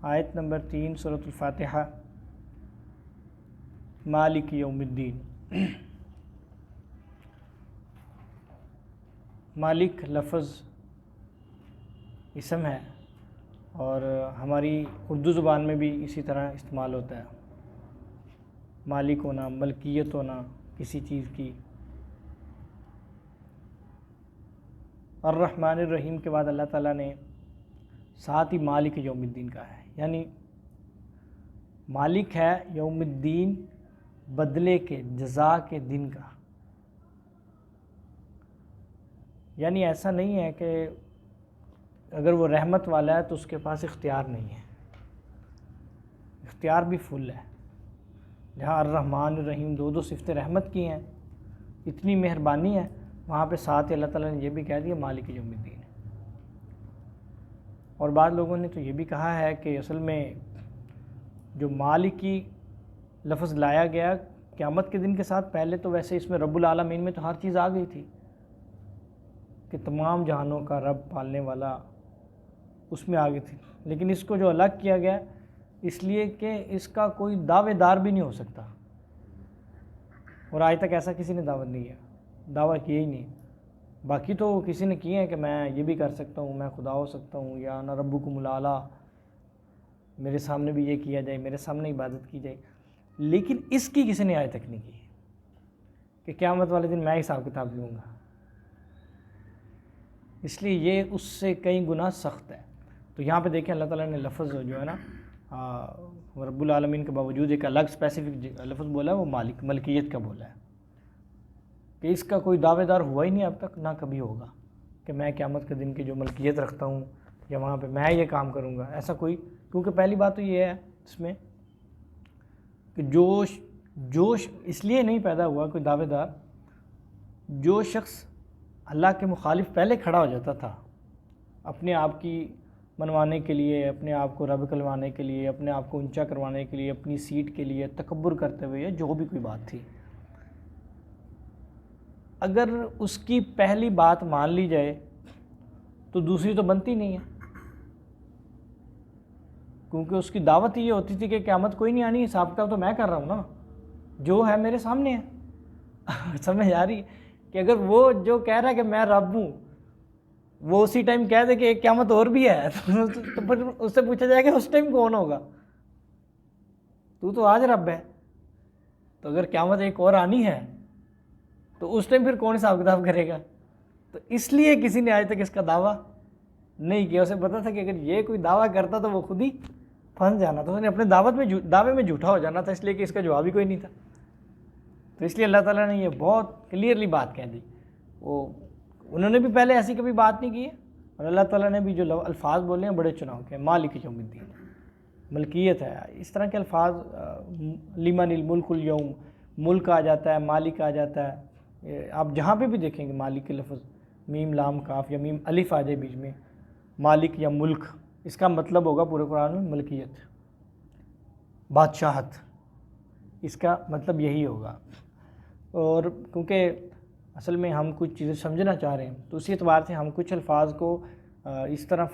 आयत नंबर 3 सूरतुल फातिहा। मालिक यौमिद्दीन। मालिक लफ्ज़ इसम है और हमारी उर्दू ज़ुबान में भी इसी तरह इस्तेमाल होता है। मालिक होना, मलकियत होना किसी चीज़ की। अर्रहमानिर रहीम के बाद अल्लाह ताला ने साथ ही मालिक यौमिद्दीन कहा है, यानी मालिक है यौमिद्दीन, बदले के, जज़ा के दिन का। यानी ऐसा नहीं है कि अगर वो रहमत वाला है तो उसके पास इख्तियार नहीं है, इख्तियार भी फुल है। जहाँ अर्रहमान रहीम दो सिफ़तें रहमत की हैं, इतनी मेहरबानी है, वहाँ पे साथ ही अल्लाह ताला ने ये भी कह दिया मालिक यौमिद्दीन। और बाद लोगों ने तो ये भी कहा है कि असल में जो मालिक की लफ्ज़ लाया गया क़यामत के दिन के साथ, पहले तो वैसे इसमें रब्बुल आलमीन में तो हर चीज़ आ गई थी कि तमाम जहानों का रब, पालने वाला, उसमें आ गई थी। लेकिन इसको जो अलग किया गया इसलिए कि इसका कोई दावेदार भी नहीं हो सकता, और आज तक ऐसा किसी ने दावा नहीं किया, दावा किया ही नहीं। बाकी तो किसी ने किए हैं कि मैं ये भी कर सकता हूँ, मैं खुदा हो सकता हूँ, या ना रब्बुकुमुल आला, मेरे सामने भी ये किया जाए, मेरे सामने इबादत की जाए। लेकिन इसकी किसी ने आज तक नहीं की कि क़यामत वाले दिन मैं हिसाब किताब लूँगा। इसलिए ये उससे कई गुना सख्त है। तो यहाँ पे देखें अल्लाह ताला ने लफ्ज़ जो है ना रब्बुल आलमीन के बावजूद एक अलग स्पेसिफिक लफ्ज़ बोला है, वो मालिक, मलकियत का बोला है कि इसका कोई दावेदार हुआ ही नहीं अब तक, ना कभी होगा कि मैं क़यामत के दिन की जो मलकियत रखता हूँ या वहाँ पे मैं ये काम करूँगा, ऐसा कोई। क्योंकि पहली बात तो ये है इसमें कि जोश इसलिए नहीं पैदा हुआ कोई दावेदार, जो शख्स अल्लाह के मुखालिफ पहले खड़ा हो जाता था अपने आप की मनवाने के लिए, अपने आप को रब कहलवाने के लिए, अपने आप को ऊंचा करवाने के लिए, अपनी सीट के लिए तकब्बुर करते हुए, जो भी कोई बात थी, अगर उसकी पहली बात मान ली जाए तो दूसरी तो बनती नहीं है। क्योंकि उसकी दावत ये होती थी कि क़यामत कोई नहीं आनी, हिसाब किताब तो मैं कर रहा हूँ ना, जो है मेरे सामने है। समझ आ रही कि अगर वो जो कह रहा है कि मैं रब हूँ, वो उसी टाइम कह दे कि एक क़यामत और भी है, तो फिर उससे पूछा जाएगा उस टाइम कौन होगा? तू तो आज रब है, तो अगर क़यामत एक और आनी है तो उस टाइम फिर कौन हिसाब किताब करेगा? तो इसलिए किसी ने आज तक इसका दावा नहीं किया। उसे पता था कि अगर ये कोई दावा करता तो वो खुद ही फंस जाना था, उसने अपने दावे में झूठा हो जाना था, इसलिए कि इसका जवाब ही कोई नहीं था। तो इसलिए अल्लाह ताला ने ये बहुत क्लियरली बात कह दी। वो उन्होंने भी पहले ऐसी कभी बात नहीं की है, और अल्लाह ताला ने भी जो अल्फाज बोले हैं बड़े चुनाव के, मालिक यौमिद्दीन, मलकियत है। इस तरह के अल्फाज लिमनिल मुल्कुल यौम, मुल्क आ जाता है, मालिक आ जाता है। आप जहाँ पे भी देखेंगे मालिक के लफ्ज़ मीम लाम काफ या मीम अलिफ आ जाए बीच में, मालिक या मुल्क, इसका मतलब होगा पूरे कुरान में मलकियत, बादशाहत, इसका मतलब यही होगा। और क्योंकि असल में हम कुछ चीज़ें समझना चाह रहे हैं तो उसी एतबार से हम कुछ अल्फाज को इस तरह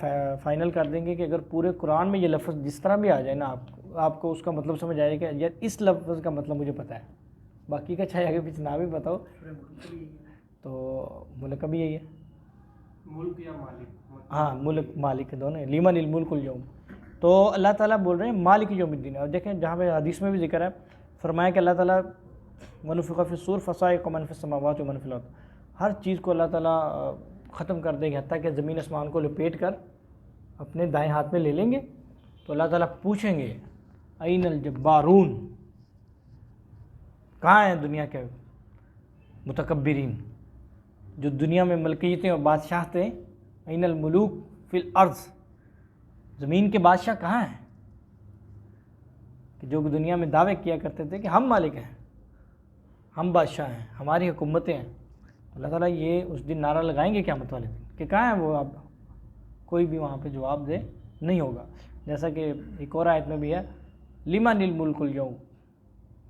फ़ाइनल कर देंगे कि अगर पूरे कुरान में ये लफ्ज़ जिस तरह भी आ जाए ना, आपको उसका मतलब समझ आएगा कि यार इस लफ्ज़ का मतलब मुझे पता है, बाकी का चाहे आगे पीछे ना भी बताओ। तो मुल्क भी यही है, मुल्क या मालिक, हाँ मुल्क मालिक दोनों, लिमनिल मुल्कुल यौम। तो अल्लाह ताला बोल रहे हैं मालिक यौमिद्दीन। और देखें जहाँ पे हदीस में भी जिक्र है, फरमाया कि अल्लाह ताला वनुफ़िख़ फ़िस्सूर फ़साइक़ मन फ़िस्समावाति व मन फ़िल अर्ज़, हर चीज़ को अल्लाह ताला ख़त्म कर देंगे, हत्ता कि ज़मीन आसमान को लपेट कर अपने दाएँ हाथ में ले लेंगे। तो अल्लाह ताला पूछेंगे अय्नल जब्बारून, कहाँ हैं दुनिया के मुतकब्बिरीन, जो दुनिया में मलकियतें और बादशाह थे, अय्नल मुलूक फ़िल अर्ज़, ज़मीन के बादशाह कहाँ हैं, कि जो दुनिया में दावे किया करते थे कि हम मालिक हैं, हम बादशाह हैं, हमारी हुकूमतें हैं। अल्लाह ताला ये उस दिन नारा लगाएंगे क़यामत वाले दिन कि कहाँ हैं वो, अब कोई भी वहाँ पे जवाब दे नहीं होगा। जैसा कि एक और आयत में भी है, लिमनिल मुल्कुल यौम,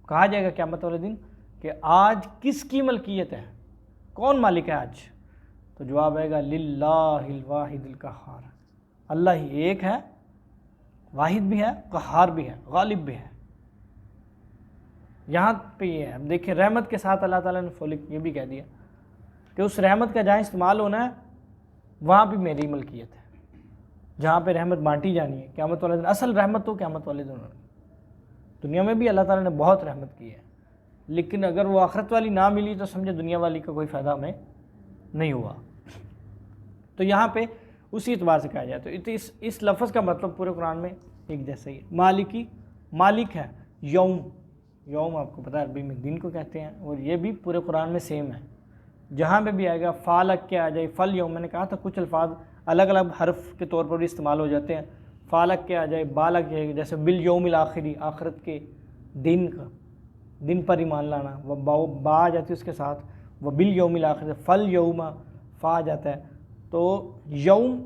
कहा जाएगा क़यामत वाले दिन कि आज किसकी मलकियत है, कौन मालिक है आज? तो जवाब आएगा लिल्लाहिल वाहिदिल क़हार, अल्लाह ही एक है वाहिद भी है, क़हार भी है, गालिब भी है। यहाँ पे ये है, अब देखिए रहमत के साथ अल्लाह ताला ने फौलिक ये भी कह दिया कि उस रहमत का जहाँ इस्तेमाल होना है वहाँ भी मेरी मलकियत है। जहाँ पे रहमत बांटी जानी है क़यामत वाले दिन, असल रहमत तो क़यामत वाले दिन। दुनिया में भी अल्लाह ताला ने बहुत रहमत की है, लेकिन अगर वो आखिरत वाली ना मिली तो समझे दुनिया वाली का कोई फ़ायदा हमें नहीं हुआ। तो यहाँ पे उसी एतबार से कहा जाए तो इस लफ्ज़ का मतलब पूरे कुरान में एक जैसा ही है। मालिकी, मालिक है, यौम, यौम आपको पता है अरबी में दिन को कहते हैं, और ये भी पूरे कुरान में सेम है। जहाँ पे भी आएगा फ़ालक के आ जाए, फल यौम, मैंने कहा था कुछ अल्फाज अलग अलग हर्फ के तौर पर भी इस्तेमाल हो जाते हैं। फ़ालक के आ जाए, बालक जाए, जैसे बिल यौमिल आखिरी, आखिरत के दिन का, दिन पर ईमान लाना, वह बा आ जाती है उसके साथ, वह बिल यौमिल आखिर, फल यौमा फ़ा आ जाता है। तो यौम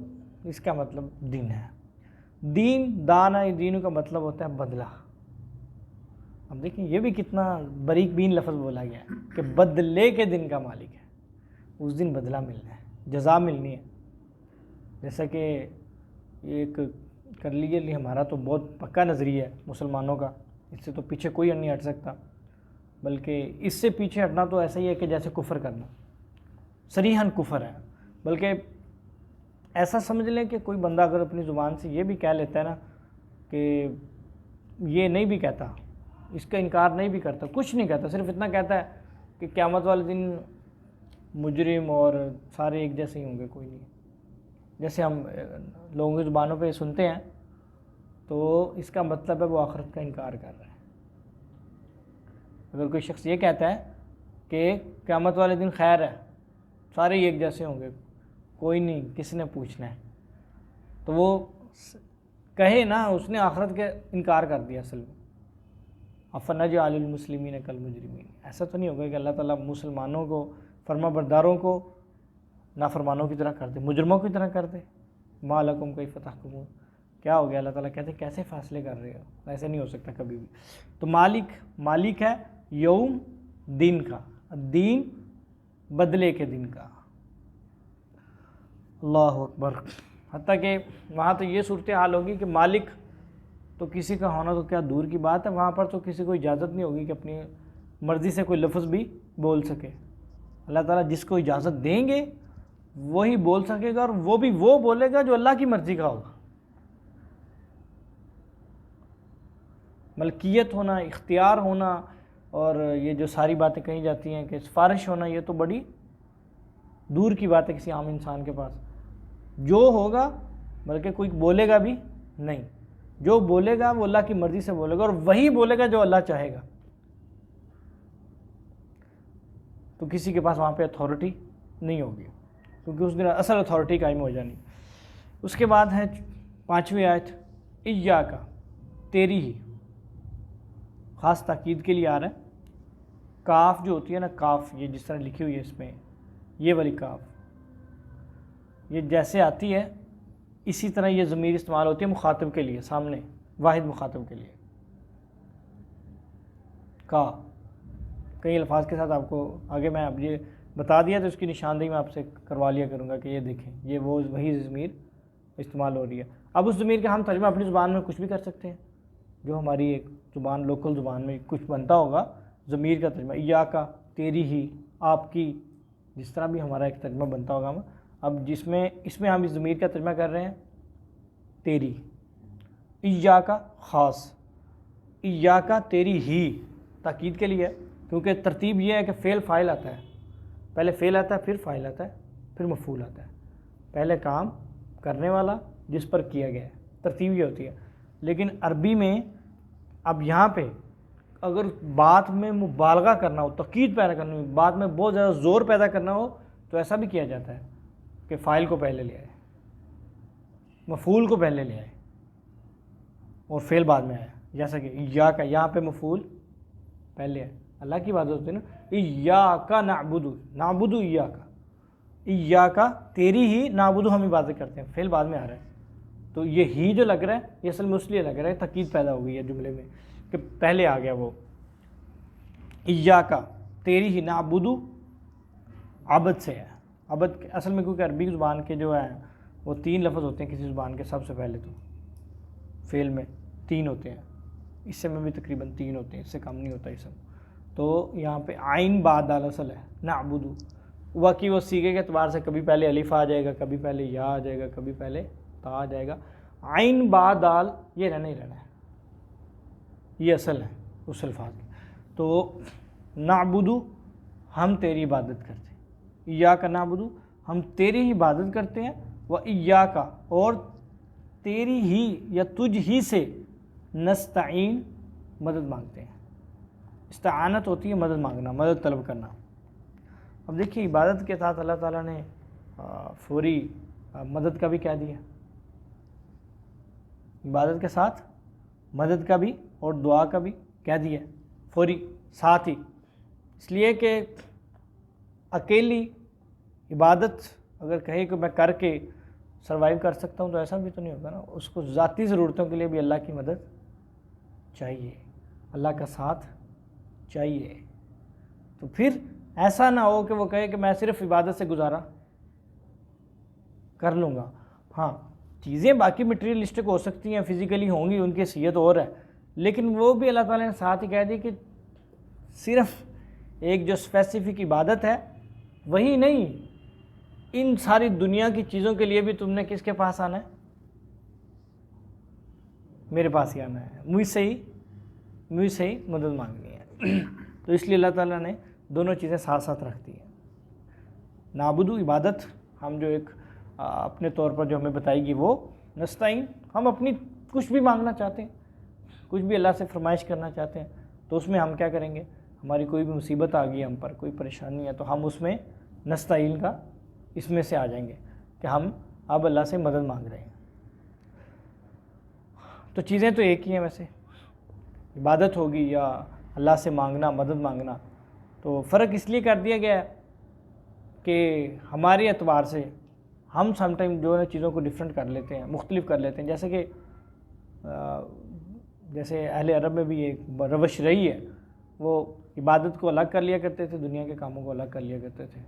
इसका मतलब दिन है। दीन, दाना, दीन का मतलब होता है बदला। अब देखिए ये भी कितना बारीक बीन लफ्ज़ बोला गया है कि बदले के दिन का मालिक है, उस दिन बदला मिलना है, जज़ा मिलनी है। जैसा कि एक कर लीजिए, हमारा तो बहुत पक्का नज़रिया है मुसलमानों का, इससे तो पीछे कोई नहीं हट सकता, बल्कि इससे पीछे हटना तो ऐसा ही है कि जैसे कुफ़र करना, सरीहन कुफ़र है। बल्कि ऐसा समझ लें कि कोई बंदा अगर अपनी ज़ुबान से ये भी कह लेता है ना कि ये नहीं भी कहता, इसका इनकार नहीं भी करता, कुछ नहीं कहता, सिर्फ इतना कहता है कि क़यामत वाले दिन मुजरिम और सारे एक जैसे ही होंगे, कोई नहीं। जैसे हम लोगों की ज़ुबानों पे सुनते हैं, तो इसका मतलब है वो आखिरत का इनकार कर रहा है। अगर कोई शख्स ये कहता है कि क़यामत वाले दिन खैर है, सारे ही एक जैसे होंगे, कोई नहीं, किसी ने पूछना है, तो वो कहे ना, उसने आखिरत के इनकार कर दिया असल में। अफ़नजअलुल मुस्लिमीन कल मुजरिमीन, ऐसा तो नहीं होगा कि अल्लाह ताला मुसलमानों को, फर्माबरदारों को नाफरमानों की तरह कर दे, मुजरमों की तरह कर दे। मा लकुम कैफ़ तहकुमून, क्या हो गया, अल्लाह ताला कहते कैसे फ़ैसले कर रहे हो, ऐसे नहीं हो सकता कभी भी। तो मालिक, मालिक है यौम, दिन का, दीन बदले के दिन का। अल्लाह अकबर। हत्ता कि वहाँ तो ये सूरत हाल होगी कि मालिक तो किसी का होना तो क्या दूर की बात है, वहाँ पर तो किसी को इजाज़त नहीं होगी कि अपनी मर्ज़ी से कोई लफ्ज़ भी बोल सके। अल्लाह ताला जिसको इजाज़त देंगे वही बोल सकेगा, और वो भी वो बोलेगा जो अल्लाह की मर्ज़ी का होगा। मलकियत होना, इख्तियार होना, और ये जो सारी बातें कही जाती हैं कि सिफारिश होना, ये तो बड़ी दूर की बात है किसी आम इंसान के पास। जो होगा, बल्कि कोई बोलेगा भी नहीं, जो बोलेगा वो अल्लाह की मर्ज़ी से बोलेगा, और वही बोलेगा जो अल्लाह चाहेगा। तो किसी के पास वहाँ पे अथॉरिटी नहीं होगी, क्योंकि उस दिन असल अथॉरिटी कायम हो जानी। उसके बाद है 5वीं आयत, इय्याका, तेरी ही, ख़ास ताकीद के लिए आ रहा है। काफ जो होती है ना, काफ, ये जिस तरह लिखी हुई है इसमें, ये वाली काफ, ये जैसे आती है इसी तरह ये ज़मीर इस्तेमाल होती है मुखातिब के लिए, सामने वाहिद मुखातिब के लिए। का कई अल्फाज के साथ आपको आगे मैं अब ये बता दिया, तो इसकी निशानदेही मैं आपसे करवा लिया करूँगा कि ये देखें, ये वो वही ज़मीर इस्तेमाल हो रही है। अब उस ज़मीर का हम तर्जुमा अपनी ज़ुबान में कुछ भी कर सकते हैं, जो हमारी एक ज़ुबान, लोकल ज़ुबान में कुछ बनता होगा ज़मीर का तर्जुमा, या का, तेरी ही, आपकी, जिस तरह भी हमारा एक तर्जुमा बनता होगा। हम अब इसमें हम इस ज़मीर का तर्जुमा कर रहे हैं तेरी, इया का ख़ास, इया का तेरी ही, ताकीद के लिए, क्योंकि तरतीब ये है कि फ़ेल फ़ाइल आता है, पहले फ़ेल आता है, फिर फ़ाइल आता है, फिर मफ़ूल आता है, पहले काम करने वाला जिस पर किया गया है, तरतीब ये होती है। लेकिन अरबी में अब यहाँ पे अगर बात में मुबालगा करना हो, तकीद पैदा करनी हो, बात में बहुत ज़्यादा ज़ोर पैदा करना हो, तो ऐसा भी किया जाता है कि फ़ाइल को पहले ले आए, मफ़ूल को पहले ले आए, और फ़ेल बाद में आया। जैसा कि या का, यहाँ पे मफ़ूल पहले है, अल्लाह की बात होती है ना, इया का नाबुदु, नाबुदु इया का, इया का तेरी ही, नाबुदु हम इबादत करते हैं, फ़ेल बाद में आ रहा है। तो ये ही जो लग रहा है, ये असल में उसलिए लग रहा है, तकीद पैदा हो गई है जुमले में कि पहले आ गया वो, इया का तेरी ही, नाबुदु अबद से है। अबद असल में क्योंकि अरबी ज़ुबान के जो है वो 3 लफ्ज़ होते हैं किसी ज़ुबान के, सबसे पहले तो फेल में 3 होते हैं, इससे में भी तकरीबन 3 होते हैं, इससे कम नहीं होता इसम। तो यहाँ पे आइन बाद दाल असल है नअबुदु, वाकई वो सीगे के अतबार से कभी पहले अलिफ आ जाएगा, कभी पहले या आ जाएगा, कभी पहले ता आ जाएगा। आइन बाद दाल ये रहना ही रहना है, ये असल है उस अल्फाज की। तो नअबुदु हम तेरी इबादत करते हैं, या का नअबुदु हम तेरी ही इबादत करते हैं, व इया का और तेरी ही या तुझ ही से नस्तईन मदद मांगते हैं। इस्ताअनत होती है मदद मांगना, मदद तलब करना। अब देखिए इबादत के साथ अल्लाह ताला ने फौरी मदद का भी कह दिया, इबादत के साथ मदद का भी और दुआ का भी कह दिया फौरी साथ ही, इसलिए कि अकेली इबादत अगर कहे कि मैं करके सर्वाइव कर सकता हूँ तो ऐसा भी तो नहीं होगा ना, उसको ज़ाती ज़रूरतों के लिए भी अल्लाह की मदद चाहिए, अल्लाह का साथ चाहिए। तो फिर ऐसा ना हो कि वो कहे कि मैं सिर्फ इबादत से गुजारा कर लूँगा। हाँ, चीज़ें बाकी मटेरियलिस्टिक हो सकती हैं, फिज़िकली होंगी, उनकी हैसियत और है, लेकिन वो भी अल्लाह ताला ने साथ ही कह दी कि सिर्फ एक जो स्पेसिफिक इबादत है वही नहीं, इन सारी दुनिया की चीज़ों के लिए भी तुमने किसके पास आना है? मेरे पास ही आना है, मुझसे ही मदद मांगनी है। तो इसलिए अल्लाह ताला ने दोनों चीज़ें साथ साथ रख दी हैं। नाबुदु इबादत हम जो एक अपने तौर पर जो हमें बताएगी वो, नस्ताइन हम अपनी कुछ भी मांगना चाहते हैं, कुछ भी अल्लाह से फरमाइश करना चाहते हैं, तो उसमें हम क्या करेंगे? हमारी कोई भी मुसीबत आ गई, हम पर कोई परेशानी है, तो हम उसमें नस्ताइन का इसमें से आ जाएंगे कि हम अब अल्लाह से मदद मांग रहे हैं। तो चीज़ें तो एक ही हैं वैसे, इबादत होगी या अल्लाह से मांगना, मदद मांगना। तो फ़र्क इसलिए कर दिया गया है कि हमारे एतबार से हम समटाइम जो है चीज़ों को डिफरेंट कर लेते हैं, मुख्तलिफ कर लेते हैं। जैसे कि जैसे अहले अरब में भी एक रवश रही है, वो इबादत को अलग कर लिया करते थे, दुनिया के कामों को अलग कर लिया करते थे,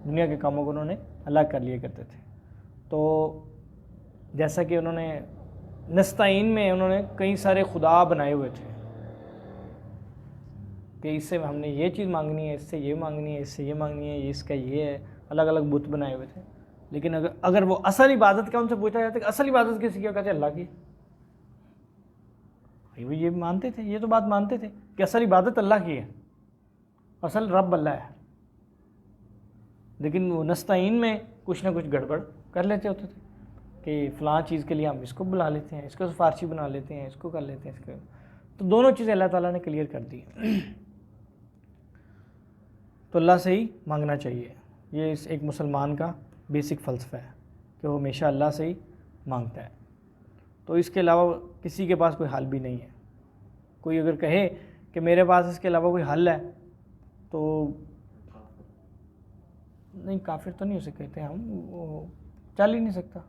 दुनिया के कामों को उन्होंने अलग कर लिया करते थे। तो जैसा कि उन्होंने नस्ताइन में उन्होंने कई सारे खुदा बनाए हुए थे कि इससे हमने ये चीज़ मांगनी है, इससे ये मांगनी है, इससे ये मांगनी है, ये इसका ये है, अलग अलग बुत बनाए हुए थे। लेकिन अगर वो असल इबादत का उनसे पूछा जाता है कि असल इबादत किसी की, कहते अल्लाह की। वो ये मानते थे, ये तो बात मानते थे कि असल इबादत अल्लाह की है, असल रब अल्लाह है। लेकिन वो नस्ताइन में कुछ ना कुछ गड़बड़ कर लेते होते थे कि फ़लाँ चीज़ के लिए हम इसको बुला लेते हैं, इसको सिफारशी बना लेते हैं, इसको कर लेते हैं, इसको। तो दोनों चीज़ें अल्लाह ताला ने क्लियर कर दी। तो अल्लाह से ही मांगना चाहिए, ये इस एक मुसलमान का बेसिक फ़लसफ़ा है कि वो हमेशा अल्लाह से ही मांगता है। तो इसके अलावा किसी के पास कोई हल भी नहीं है। कोई अगर कहे कि मेरे पास इसके अलावा कोई हल है तो नहीं, काफिर तो नहीं उसे कहते हम, वो चल ही नहीं सकता।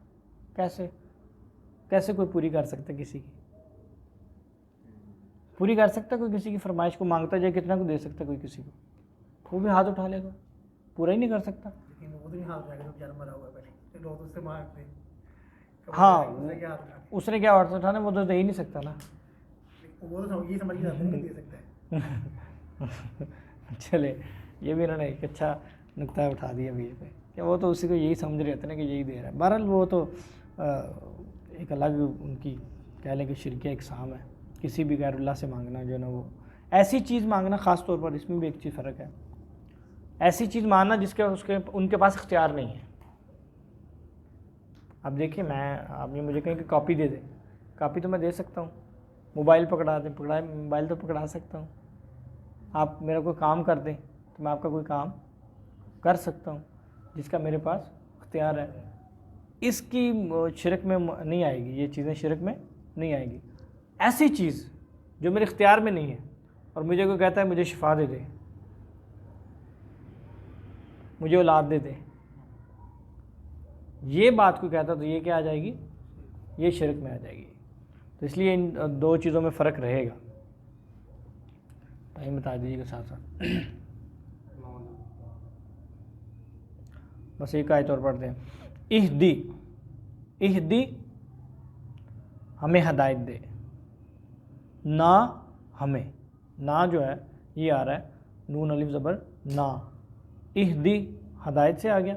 कैसे कोई पूरी कर सकता, किसी की पूरी कर सकता कोई? किसी की फरमाइश को मांगता जाए, कितना को दे सकता कोई किसी को? वो भी हाथ उठा लेगा, पूरा ही नहीं कर सकता। हाँ, उसने क्या हाथ उठाना, वो तो दे ही नहीं सकता ना। चले, ये भी इन्होंने एक अच्छा नुक्ता उठा दिया बीच पे कि वो तो उसी को यही समझ रहे थे ना कि यही दे रहा है। बहरहाल वो तो एक अलग उनकी कह लें कि शिरक इक़साम है, किसी भी गैरुल्लाह से मांगना जो है ना, वो ऐसी चीज़ मांगना, ख़ास तौर पर इसमें भी एक चीज़ फ़र्क है, ऐसी चीज़ मांगना जिसके उनके पास इख्तियार नहीं है। अब देखिए, आपने मुझे कहीं कि कॉपी दे दे, कॉपी तो मैं दे सकता हूँ, मोबाइल मोबाइल तो पकड़ा सकता हूँ। आप मेरा कोई काम कर दें तो मैं आपका कोई काम कर सकता हूँ, जिसका मेरे पास इख्तियार है। इसकी शिरक में नहीं आएगी, ये चीज़ें शिरक में नहीं आएगी। ऐसी चीज़ जो मेरे इख्तियार में नहीं है और मुझे कोई कहता है मुझे शिफा दे दे, मुझे औलाद दे दे, ये बात को कहता तो ये क्या आ जाएगी? ये शिरक में आ जाएगी। तो इसलिए इन दो चीज़ों में फ़र्क रहेगा। टाइम बता दीजिएगा साथ साथ। बस एक आयत और पढ़ते हैं। इहदी हमें हदायत दे, ना हमें, ना जो है ये आ रहा है नून अलिफ ज़बर ना, इहदी हदायत से आ गया,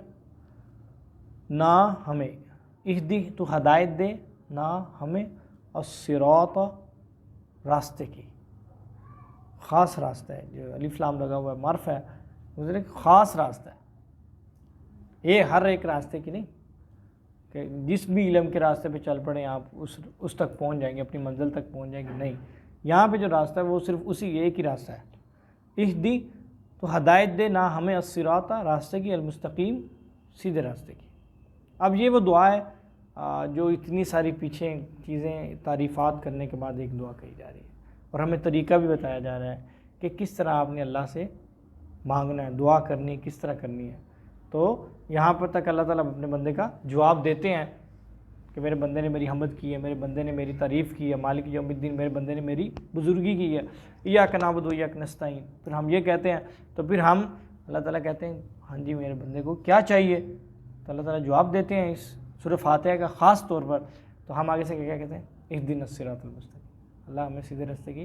ना हमें, इहदी तो हदायत दे ना हमें, और सिरात रास्ते की, ख़ास रास्ता है, जो अलिफ लाम लगा हुआ है मर्फ है, मुझे ख़ास रास्ता है, ये हर एक रास्ते की नहीं कि जिस भी इल्म के रास्ते पे चल पड़े आप उस तक पहुंच जाएंगे, अपनी मंजिल तक पहुंच जाएंगे, नहीं, यहाँ पे जो रास्ता है वो सिर्फ उसी एक ही रास्ता है। इहदी तो हदायत दे ना हमें अस्सिराता रास्ते की, अलमुस्तकीम सीधे रास्ते की। अब ये वो दुआ है जो इतनी सारी पीछे चीज़ें तारीफ़ात करने के बाद एक दुआ कही जा रही है, और हमें तरीक़ा भी बताया जा रहा है कि किस तरह आपने अल्लाह से मांगना है, दुआ करनी है, किस तरह करनी है। तो यहाँ पर तक अल्लाह ताला अपने बंदे का जवाब देते हैं कि मेरे बंदे ने मेरी हमद की है, मेरे बंदे ने मेरी तारीफ़ की है, मालिक यौमिद्दीन, मेरे बंदे ने मेरी बुजुर्गी की है, इय्याका नअबुदु व इय्याका नस्तईन। फिर हम ये कहते हैं, तो फिर हम अल्लाह ताला कहते हैं हाँ जी मेरे बंदे को क्या चाहिए, तो अल्लाह ताला जवाब देते हैं इस सूरह फातिहा का ख़ास तौर पर। तो हम आगे से क्या कहते हैं, इहदिनस सिरातल मुस्तकीम, अल्लाह हमें सीधे रास्ते की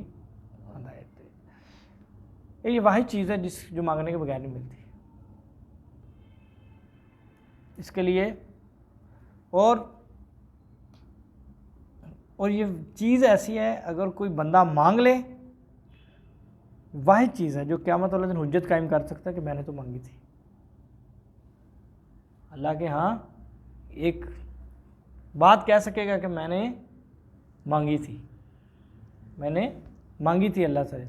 हदायत दे। ये वाहिद चीज़ है जो मांगने के बगैर नहीं मिलती। इसके लिए और ये चीज़ ऐसी है, अगर कोई बंदा मांग ले, वाहिद चीज़ है जो क़यामत वाले दिन हुज्जत कायम कर सकता है कि मैंने तो मांगी थी। अल्लाह के हाँ एक बात कह सकेगा कि मैंने मांगी थी, मैंने मांगी थी अल्लाह से।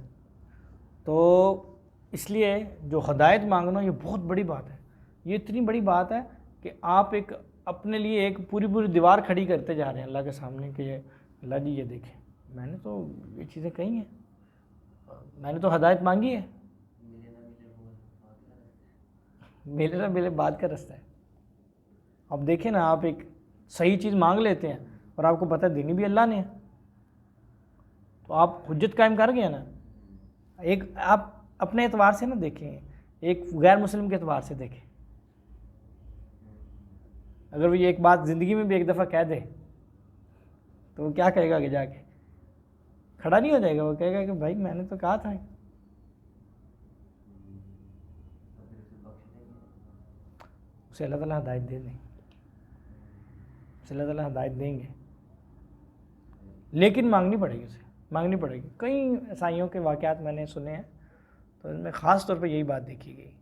तो इसलिए जो हदायत मांगना ये बहुत बड़ी बात है। ये इतनी बड़ी बात है कि आप एक अपने लिए एक पूरी दीवार खड़ी करते जा रहे हैं अल्लाह के सामने कि ये अल्लाह जी ये देखें, मैंने तो ये चीज़ें कही हैं, मैंने तो हदायत मांगी है, मिले ना मिले बात का रास्ता है। अब देखें ना, आप एक सही चीज़ मांग लेते हैं और आपको पता है देनी भी अल्लाह ने है, तो आप हुज्जत कायम कर गए ना। एक आप अपने एतबार से ना देखें, एक गैर मुस्लिम के एतबार से देखें। अगर वो ये एक बात ज़िंदगी में भी एक दफ़ा कह दे तो वो क्या कहेगा कि जाके खड़ा नहीं हो जाएगा, वो कहेगा कि भाई मैंने तो कहा था। उसे अल्लाह ताला हदायत दे देंगे, उसे अल्लाह ताला हदायत देंगे, लेकिन मांगनी पड़ेगी, उसे मांगनी पड़ेगी। कई ईसाइयों के वाक़यात मैंने सुने हैं, तो इनमें ख़ास तौर पे यही बात देखी गई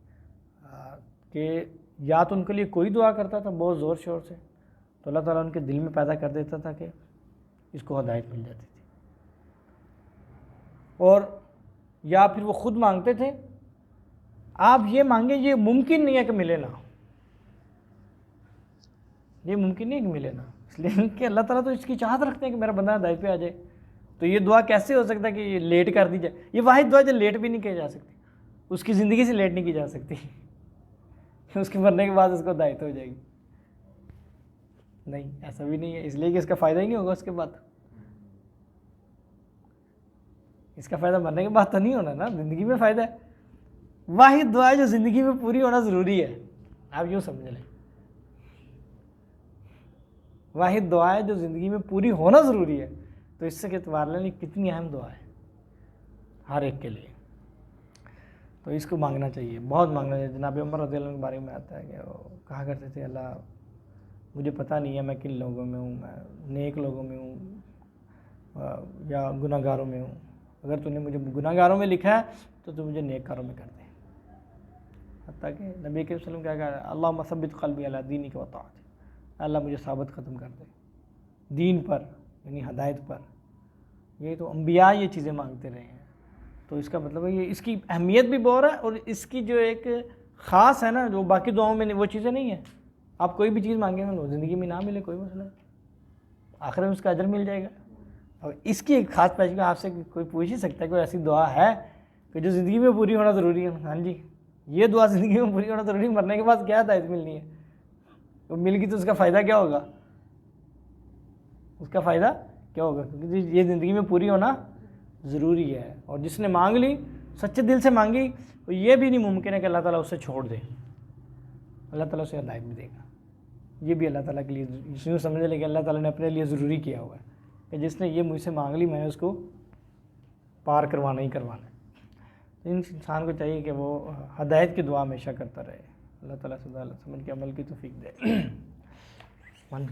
कि या तो उनके लिए कोई दुआ करता था बहुत ज़ोर शोर से, तो अल्लाह ताला उनके दिल में पैदा कर देता था कि इसको हदायत मिल जाती थी, और या फिर वो ख़ुद मांगते थे। आप ये मांगे, ये मुमकिन नहीं है कि मिले ना, ये मुमकिन नहीं है कि मिले ना, इसलिए कि अल्लाह ताला तो इसकी चाहत रखते हैं कि मेरा बंदा हदायत पे आ जाए। तो ये दुआ कैसे हो सकता है कि ये लेट कर दी जाए? ये वाहिद दुआ जो लेट भी नहीं की जा सकती, उसकी ज़िंदगी से लेट नहीं की जा सकती उसके मरने के बाद उसको हदायत हो जाएगी। नहीं, ऐसा भी नहीं है, इसलिए कि इसका फ़ायदा ही नहीं होगा उसके बाद। इसका फ़ायदा मरने के बाद तो नहीं होना ना, ज़िंदगी में फ़ायदा है। वाहिद दुआ है जो ज़िंदगी में पूरी होना ज़रूरी है, आप यूँ समझ लें। वाहिद दुआ है जो ज़िंदगी में पूरी होना ज़रूरी है, तो इससे के एतबार लें कितनी अहम दुआ है हर एक के लिए। तो इसको मांगना चाहिए, बहुत मांगना चाहिए। जनाब उमर रज़ियल्लाहु अन्हु के बारे में आता है कि वो कहा करते थे, अल्लाह मुझे पता नहीं है मैं किन लोगों में हूँ, मैं नेक लोगों में हूँ या गुनाहगारों में हूँ, अगर तूने मुझे गुनाहगारों में लिखा है तो तू मुझे नेककारों में कर दे। हत्ता कि नबी के वसल्लम क्या कहा, अल्लाह मसब्बित क़ल्बी अला दीनिक व ताअतिक, अल्लाह मुझे साबित ख़त्म कर दे दीन पर, यानी हदायत पर। ये तो अम्बिया ये चीज़ें मांगते रहे हैं, तो इसका मतलब है ये इसकी अहमियत भी बहुत है, और इसकी जो एक ख़ास है ना, जो बाकी दुआओं में नहीं, वो चीज़ें नहीं है। आप कोई भी चीज़ मांगे ना, ज़िंदगी में ना मिले कोई मसला नहीं, आखिर में उसका अजर मिल जाएगा। और इसकी एक ख़ास पैच में आपसे कोई पूछ ही सकता है, कोई ऐसी दुआ है कि जो ज़िंदगी में पूरी होना ज़रूरी है? हाँ जी, ये दुआ ज़िंदगी में पूरी होना ज़रूरी, मरने के बाद क्या हदायत मिलनी है? तो मिल गई तो उसका फ़ायदा क्या होगा? उसका फ़ायदा क्या होगा? क्योंकि ये ज़िंदगी में पूरी होना ज़रूरी है, और जिसने मांग ली, सच्चे दिल से मांगी, तो ये भी नहीं मुमकिन है कि अल्लाह ताला उसे छोड़ दे, अल्लाह ताला उसे हदायत भी देगा। ये भी अल्लाह ताला के लिए यूँ समझ लें कि अल्लाह ताला ने अपने लिए ज़रूरी किया हुआ है कि जिसने ये मुझसे मांग ली मैंने उसको पार करवाना ही करवाना है। तो इंसान को चाहिए कि वो हदायत की दुआ हमेशा करता रहे। अल्लाह ताला समझ के अमल की तौफीक दे। मन